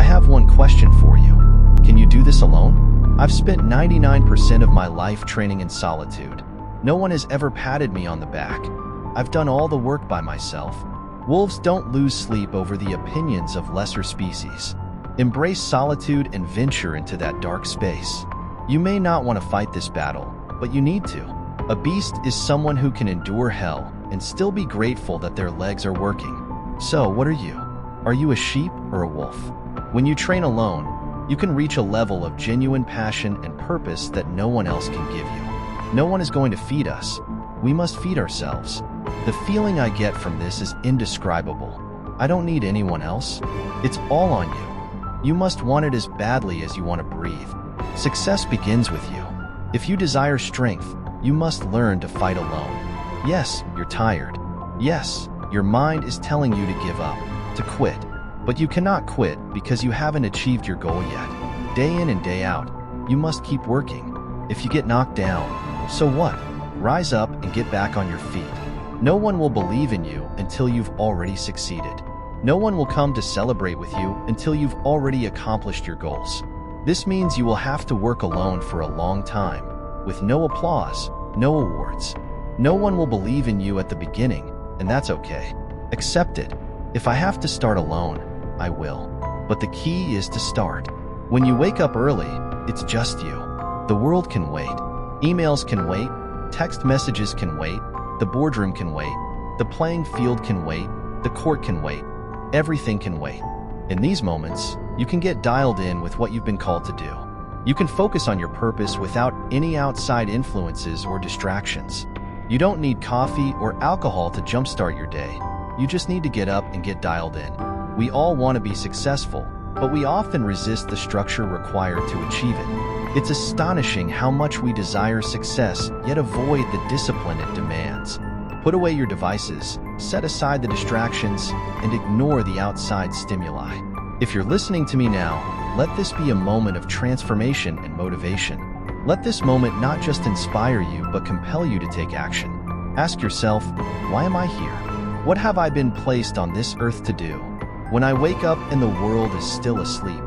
have one question for you. Can you do this alone? I've spent 99% of my life training in solitude. No one has ever patted me on the back. I've done all the work by myself. Wolves don't lose sleep over the opinions of lesser species. Embrace solitude and venture into that dark space. You may not want to fight this battle, but you need to. A beast is someone who can endure hell and still be grateful that their legs are working. So, what are you? Are you a sheep or a wolf? When you train alone, you can reach a level of genuine passion and purpose that no one else can give you. No one is going to feed us. We must feed ourselves. The feeling I get from this is indescribable. I don't need anyone else. It's all on you. You must want it as badly as you want to breathe. Success begins with you. If you desire strength, you must learn to fight alone. Yes, you're tired. Yes, your mind is telling you to give up, to quit. But you cannot quit because you haven't achieved your goal yet. Day in and day out, you must keep working. If you get knocked down, so what? Rise up and get back on your feet. No one will believe in you until you've already succeeded. No one will come to celebrate with you until you've already accomplished your goals. This means you will have to work alone for a long time, with no applause, no awards. No one will believe in you at the beginning, and that's okay. Accept it. If I have to start alone, I will. But the key is to start. When you wake up early, it's just you. The world can wait. Emails can wait. Text messages can wait. The boardroom can wait. The playing field can wait. The court can wait. Everything can wait. In these moments, you can get dialed in with what you've been called to do. You can focus on your purpose without any outside influences or distractions. You don't need coffee or alcohol to jumpstart your day. You just need to get up and get dialed in. We all want to be successful, but we often resist the structure required to achieve it. It's astonishing how much we desire success, yet avoid the discipline it demands. Put away your devices, set aside the distractions, and ignore the outside stimuli. If you're listening to me now, let this be a moment of transformation and motivation. Let this moment not just inspire you, but compel you to take action. Ask yourself, why am I here? What have I been placed on this earth to do? When I wake up and the world is still asleep,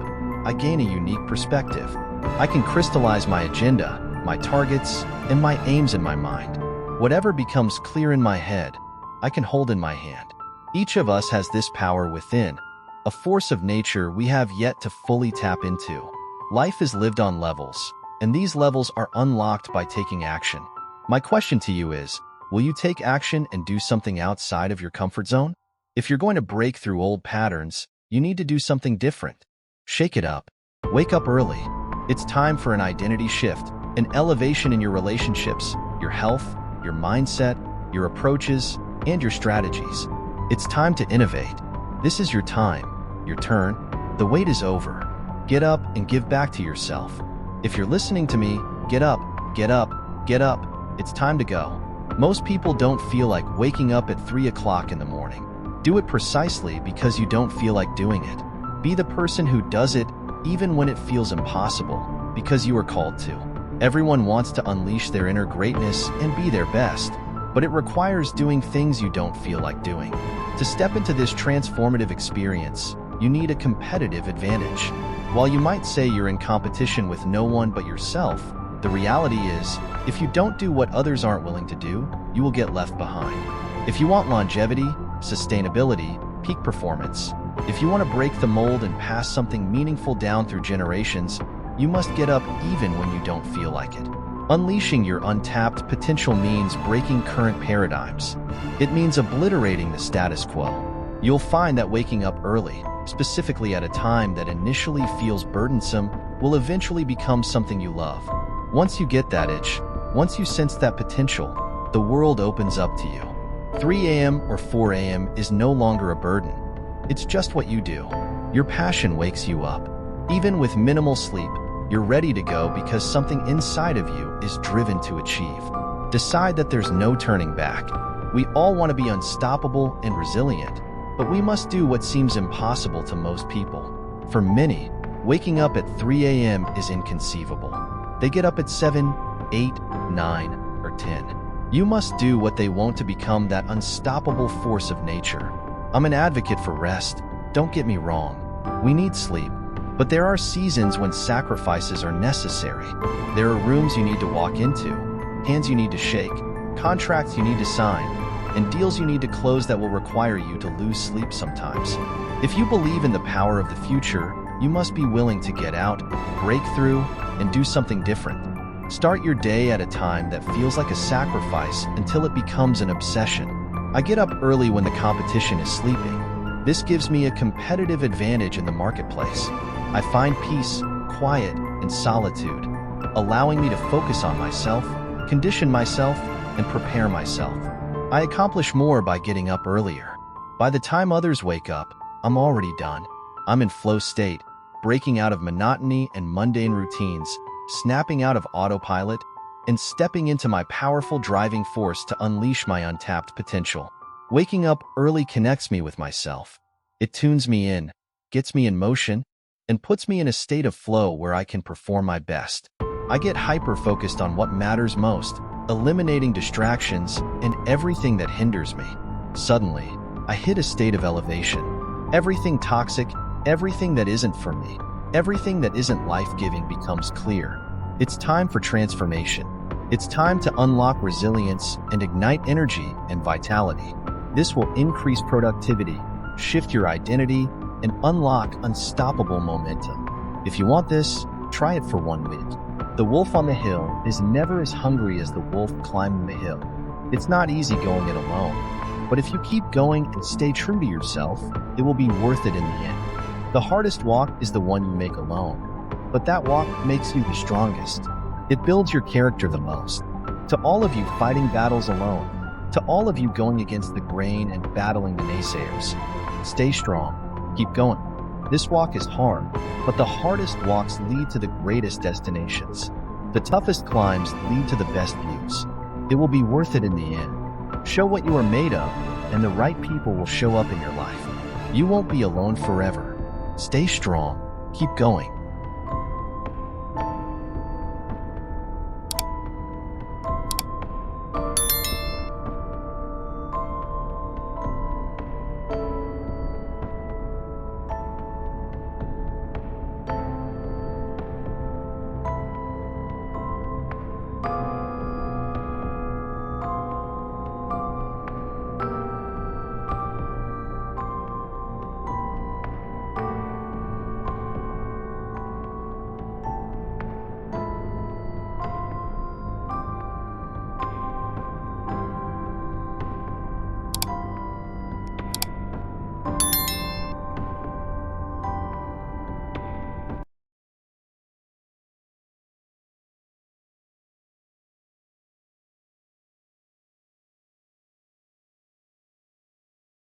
I gain a unique perspective. I can crystallize my agenda, my targets, and my aims in my mind. Whatever becomes clear in my head, I can hold in my hand. Each of us has this power within, a force of nature we have yet to fully tap into. Life is lived on levels, and these levels are unlocked by taking action. My question to you is, will you take action and do something outside of your comfort zone? If you're going to break through old patterns, you need to do something different. Shake it up. Wake up early. It's time for an identity shift, an elevation in your relationships, your health, your mindset, your approaches, and your strategies. It's time to innovate. This is your time, your turn. The wait is over. Get up and give back to yourself. If you're listening to me, get up, get up, get up. It's time to go. Most people don't feel like waking up at 3 o'clock in the morning. Do it precisely because you don't feel like doing it. Be the person who does it even when it feels impossible, because you are called to. Everyone wants to unleash their inner greatness and be their best, but it requires doing things you don't feel like doing. To step into this transformative experience, you need a competitive advantage. While you might say you're in competition with no one but yourself, the reality is, if you don't do what others aren't willing to do, you will get left behind. If you want longevity, sustainability, peak performance, if you want to break the mold and pass something meaningful down through generations, you must get up even when you don't feel like it. Unleashing your untapped potential means breaking current paradigms. It means obliterating the status quo. You'll find that waking up early, specifically at a time that initially feels burdensome, will eventually become something you love. Once you get that itch, once you sense that potential, the world opens up to you. 3 a.m. or 4 a.m. is no longer a burden. It's just what you do. Your passion wakes you up. Even with minimal sleep, you're ready to go because something inside of you is driven to achieve. Decide that there's no turning back. We all want to be unstoppable and resilient, but we must do what seems impossible to most people. For many, waking up at 3 a.m. is inconceivable. They get up at 7, 8, 9, or 10. You must do what they won't to become that unstoppable force of nature. I'm an advocate for rest. Don't get me wrong. We need sleep, But there are seasons when sacrifices are necessary. There are rooms you need to walk into, hands you need to shake, contracts you need to sign, and deals you need to close that will require you to lose sleep sometimes. If you believe in the power of the future, you must be willing to get out, break through, and do something different. Start your day at a time that feels like a sacrifice until it becomes an obsession. I get up early when the competition is sleeping. This gives me a competitive advantage in the marketplace. I find peace, quiet, and solitude, allowing me to focus on myself, condition myself, and prepare myself. I accomplish more by getting up earlier. By the time others wake up, I'm already done. I'm in flow state, breaking out of monotony and mundane routines, snapping out of autopilot, and stepping into my powerful driving force to unleash my untapped potential. Waking up early connects me with myself. It tunes me in, gets me in motion, and puts me in a state of flow where I can perform my best. I get hyper-focused on what matters most, eliminating distractions and everything that hinders me. Suddenly, I hit a state of elevation. Everything toxic, everything that isn't for me, everything that isn't life-giving becomes clear. It's time for transformation. It's time to unlock resilience and ignite energy and vitality. This will increase productivity, shift your identity, and unlock unstoppable momentum. If you want this, try it for 1 week. The wolf on the hill is never as hungry as the wolf climbing the hill. It's not easy going it alone, but if you keep going and stay true to yourself, it will be worth it in the end. The hardest walk is the one you make alone, but that walk makes you the strongest. It builds your character the most. To all of you fighting battles alone, to all of you going against the grain and battling the naysayers, stay strong. Keep going. This walk is hard, but the hardest walks lead to the greatest destinations. The toughest climbs lead to the best views. It will be worth it in the end. Show what you are made of, and the right people will show up in your life. You won't be alone forever. Stay strong. Keep going.